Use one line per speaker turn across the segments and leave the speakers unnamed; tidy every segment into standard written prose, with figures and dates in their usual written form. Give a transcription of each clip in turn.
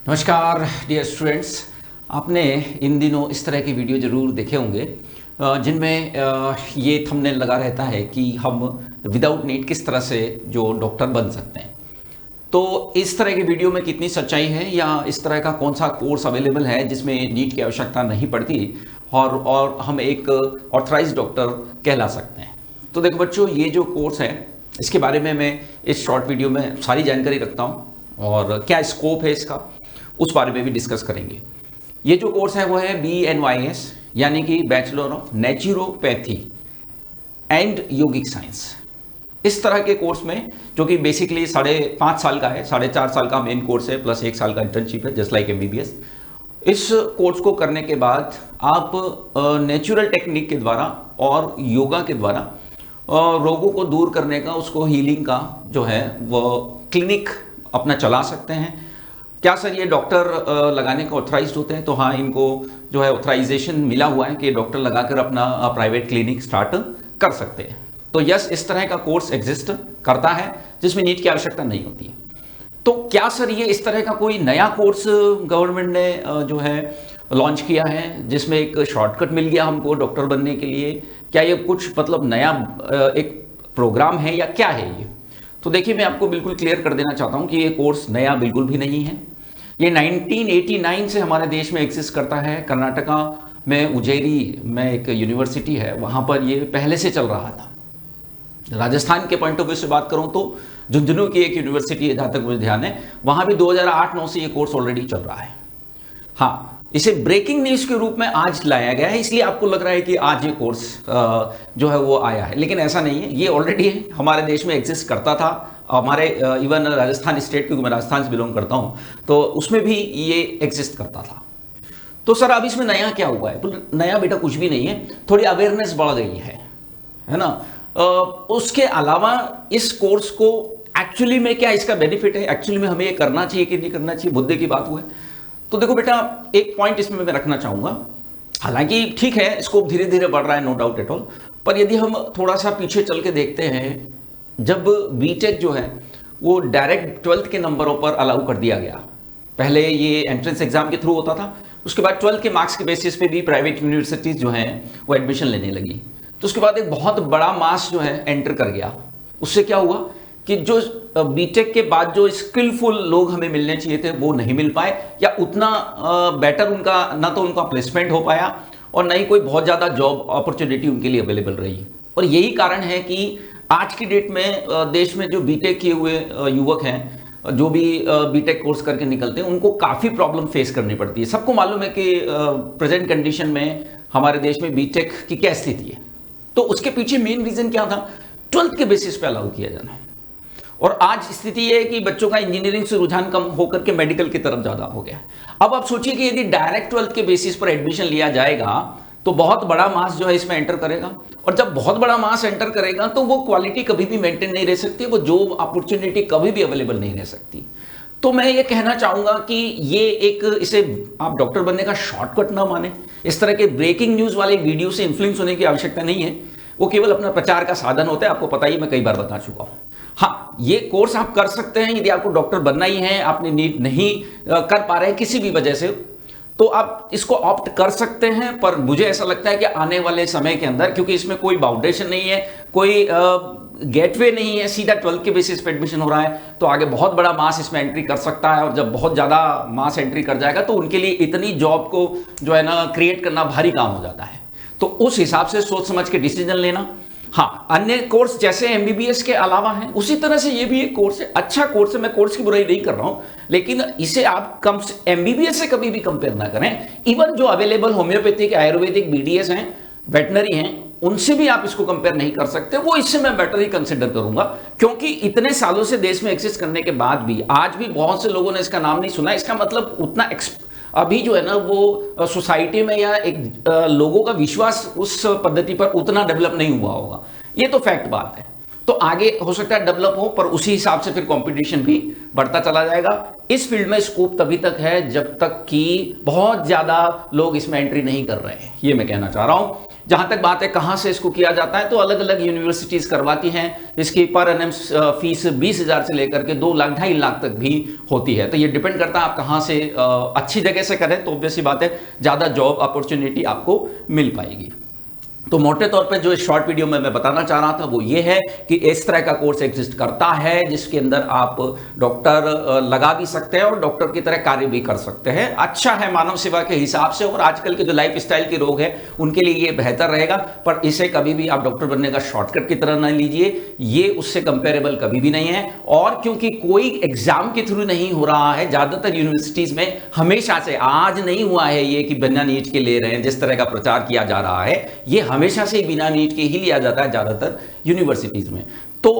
नमस्कार dear students. आपने इन दिनों इस तरह की वीडियो ज़रूर देखे होंगे जिनमें ये थंबनेल लगा रहता है कि हम विदाउट नीट किस तरह से जो डॉक्टर बन सकते हैं। तो इस तरह की वीडियो में कितनी सच्चाई है या इस तरह का कौन सा कोर्स अवेलेबल है जिसमें नीट की आवश्यकता नहीं पड़ती और हम एक ऑथराइज्ड डॉक्टर कहला सकते हैं। तो देखो बच्चों, ये जो कोर्स है इसके बारे में मैं इस शॉर्ट वीडियो में सारी जानकारी रखता हूँ और क्या स्कोप है इसका उस बारे में भी डिस्कस करेंगे। ये जो कोर्स है वो है BNYS यानी कि bachelor of naturopathy and yogic science. इस तरह के कोर्स में जो कि बेसिकली 5.5 साल का है, 4.5 साल का मेन कोर्स है प्लस 1 साल का इंटर्नशिप है, जस्ट लाइक MBBS। इस कोर्स को करने के बाद आप नेचुरल टेक्निक के द्वारा और योगा के द्वारा रोगों को दूर करने का, उसको हीलिंग का जो है वो क्लिनिक अपना चला सकते हैं। क्या सर ये डॉक्टर लगाने का ऑथराइज्ड होते हैं? तो हाँ, इनको जो है ऑथराइजेशन मिला हुआ है कि डॉक्टर लगाकर अपना प्राइवेट क्लिनिक स्टार्ट कर सकते हैं। तो यस, इस तरह का कोर्स एग्जिस्ट करता है जिसमें नीट की आवश्यकता नहीं होती है। तो क्या सर ये इस तरह का कोई नया कोर्स गवर्नमेंट ने जो है लॉन्च किया है जिसमें एक शॉर्टकट मिल गया हमको डॉक्टर बनने के लिए? क्या ये कुछ मतलब नया एक प्रोग्राम है या क्या है ये? तो देखिए, मैं आपको बिल्कुल क्लियर कर देना चाहता हूँ कि ये कोर्स नया बिल्कुल भी नहीं है। ये 1989 से हमारे देश में एग्जिस्ट करता है। कर्नाटका में उज्जैरी में एक यूनिवर्सिटी है, वहाँ पर ये पहले से चल रहा था। राजस्थान के पॉइंट ऑफ व्यू से बात करूँ तो झुंझुनू की एक यूनिवर्सिटी है, जहाँ तक मुझे ध्यान है, वहाँ भी 2008-9 से ये कोर्स ऑलरेडी चल रहा है। हाँ, इसे ब्रेकिंग न्यूज़ के रूप में आज लाया गया है, इसलिए आपको लग रहा है कि आज ये कोर्स जो है वो आया है, लेकिन ऐसा नहीं है। ये ऑलरेडी हमारे देश में एग्जिस्ट करता था। हमारे इवन राजस्थान स्टेट, क्योंकि मैं राजस्थान से बिलोंग करता हूँ, तो उसमें भी ये एग्जिस्ट करता था। तो सर अब इसमें नया क्या हुआ है? तो नया बेटा कुछ भी नहीं है, थोड़ी अवेयरनेस बढ़ गई है ना। उसके अलावा इस कोर्स को एक्चुअली में क्या इसका बेनिफिट है, एक्चुअली में हमें ये करना चाहिए कि नहीं करना चाहिए, मुद्दे की बात हुआ है। तो देखो बेटा, एक पॉइंट इसमें मैं रखना चाहूँगा। हालांकि ठीक है, स्कोप धीरे धीरे बढ़ रहा है, नो डाउट एट ऑल, पर यदि हम थोड़ा सा पीछे चल के देखते हैं, जब बीटेक जो है वो डायरेक्ट 12th के नंबरों पर अलाउ कर दिया गया। पहले ये एंट्रेंस एग्जाम के थ्रू होता था, उसके बाद 12th के मार्क्स के बेसिस पे भी प्राइवेट यूनिवर्सिटीज़ जो हैं वो एडमिशन लेने लगी। तो उसके बाद एक बहुत बड़ा मास जो है एंटर कर गया। उससे क्या हुआ कि जो बीटेक के बाद जो स्किलफुल लोग हमें मिलने चाहिए थे वो नहीं मिल पाए, या उतना बेटर उनका ना तो उनका प्लेसमेंट हो पाया और ना ही कोई बहुत ज़्यादा जॉब अपॉर्चुनिटी उनके लिए अवेलेबल रही। और यही कारण है कि आज की डेट में देश में जो बीटेक किए हुए युवक हैं, जो भी बीटेक कोर्स करके निकलते हैं, उनको काफ़ी प्रॉब्लम फेस करनी पड़ती है। सबको मालूम है कि प्रेजेंट कंडीशन में हमारे देश में बीटेक की क्या स्थिति है। तो उसके पीछे मेन रीज़न क्या था? 12th के बेसिस पे अलाउ किया जाना। और आज स्थिति ये है कि बच्चों का इंजीनियरिंग से रुझान कम होकर के मेडिकल की तरफ ज़्यादा हो गया। अब आप सोचिए कि यदि डायरेक्ट 12th के बेसिस पर एडमिशन लिया जाएगा तो बहुत बड़ा मास जो है इसमें एंटर करेगा, और जब बहुत बड़ा मास एंटर करेगा तो वो क्वालिटी कभी भी मेंटेन नहीं रह सकती, वो जॉब अपॉर्चुनिटी कभी भी अवेलेबल नहीं रह सकती। तो मैं ये कहना चाहूँगा कि ये इसे आप डॉक्टर बनने का शॉर्टकट ना माने। इस तरह के ब्रेकिंग न्यूज़ वाले वीडियो से इन्फ्लुएंस होने की आवश्यकता नहीं है, वो केवल अपना प्रचार का साधन होता है। आपको पता ही, मैं कई बार बता चुका हूँ। हाँ, ये कोर्स आप कर सकते हैं यदि आपको डॉक्टर बनना ही है, आपने नीट नहीं कर पा रहे हैं किसी भी वजह से, तो आप इसको ऑप्ट कर सकते हैं। पर मुझे ऐसा लगता है कि आने वाले समय के अंदर, क्योंकि इसमें कोई बाउंडेशन नहीं है, कोई गेटवे नहीं है, सीधा 12th के बेसिस पे एडमिशन हो रहा है, तो आगे बहुत बड़ा मास इसमें एंट्री कर सकता है। और जब बहुत ज़्यादा मास एंट्री कर जाएगा तो उनके लिए इतनी जॉब को जो है ना क्रिएट करना भारी काम हो जाता है। तो उस हिसाब से सोच समझ के डिसीजन लेना। हाँ, अन्य कोर्स जैसे MBBS के अलावा हैं, उसी तरह से ये भी एक कोर्स है, अच्छा कोर्स है। मैं कोर्स की बुराई नहीं कर रहा हूँ, लेकिन इसे आप MBBS से कभी भी कंपेयर ना करें। इवन जो अवेलेबल होम्योपैथिक, आयुर्वेदिक, BDS हैं, वेटनरी हैं, उनसे भी आप इसको कंपेयर नहीं कर सकते। वो इससे मैं बेटर ही कंसिडर करूंगा, क्योंकि इतने सालों से देश में एग्जिस्ट करने के बाद भी आज भी बहुत से लोगों ने इसका नाम नहीं सुना। इसका मतलब उतना अभी जो है ना वो सोसाइटी में या एक लोगों का विश्वास उस पद्धति पर उतना डेवलप नहीं हुआ होगा। ये तो फैक्ट बात है। तो आगे हो सकता है डेवलप हो, पर उसी हिसाब से फिर कंपटीशन भी बढ़ता चला जाएगा। इस फील्ड में स्कोप तभी तक है जब तक कि बहुत ज़्यादा लोग इसमें एंट्री नहीं कर रहे हैं, ये मैं कहना चाह रहा हूँ। जहां तक बात है कहां से इसको किया जाता है, तो अलग अलग यूनिवर्सिटीज करवाती हैं। इसकी पर एनम फीस 20,000 से लेकर के 2 लाख 2.5 लाख तक भी होती है। तो ये डिपेंड करता है आप कहां से अच्छी जगह से करें तो ऑब्वियस सी बात है ज्यादा जॉब अपॉर्चुनिटी आपको मिल पाएगी। तो मोटे तौर पे जो इस शॉर्ट वीडियो में मैं बताना चाह रहा था वो ये है कि इस तरह का कोर्स एग्जिस्ट करता है जिसके अंदर आप डॉक्टर लगा भी सकते हैं और डॉक्टर की तरह कार्य भी कर सकते हैं। अच्छा है मानव सेवा के हिसाब से, और आजकल के जो लाइफ स्टाइल के रोग है उनके लिए ये बेहतर रहेगा, पर इसे कभी भी आप डॉक्टर बनने का शॉर्टकट की तरह ना लीजिए, ये उससे कंपेरेबल कभी भी नहीं है। और क्योंकि कोई एग्जाम के थ्रू नहीं हो रहा है, ज्यादातर यूनिवर्सिटीज में हमेशा से, आज नहीं हुआ है ये कि बिना नीट के ले रहे हैं जिस तरह का प्रचार किया जा रहा है, ये हमेशा से बिना नीट के ही लिया जाता है ज्यादातर यूनिवर्सिटीज में। तो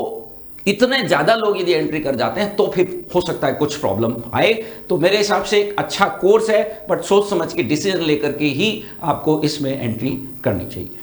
इतने ज्यादा लोग यदि एंट्री कर जाते हैं तो फिर हो सकता है कुछ प्रॉब्लम आए। तो मेरे हिसाब से एक अच्छा कोर्स है, बट सोच समझ के डिसीजन लेकर के ही आपको इसमें एंट्री करनी चाहिए।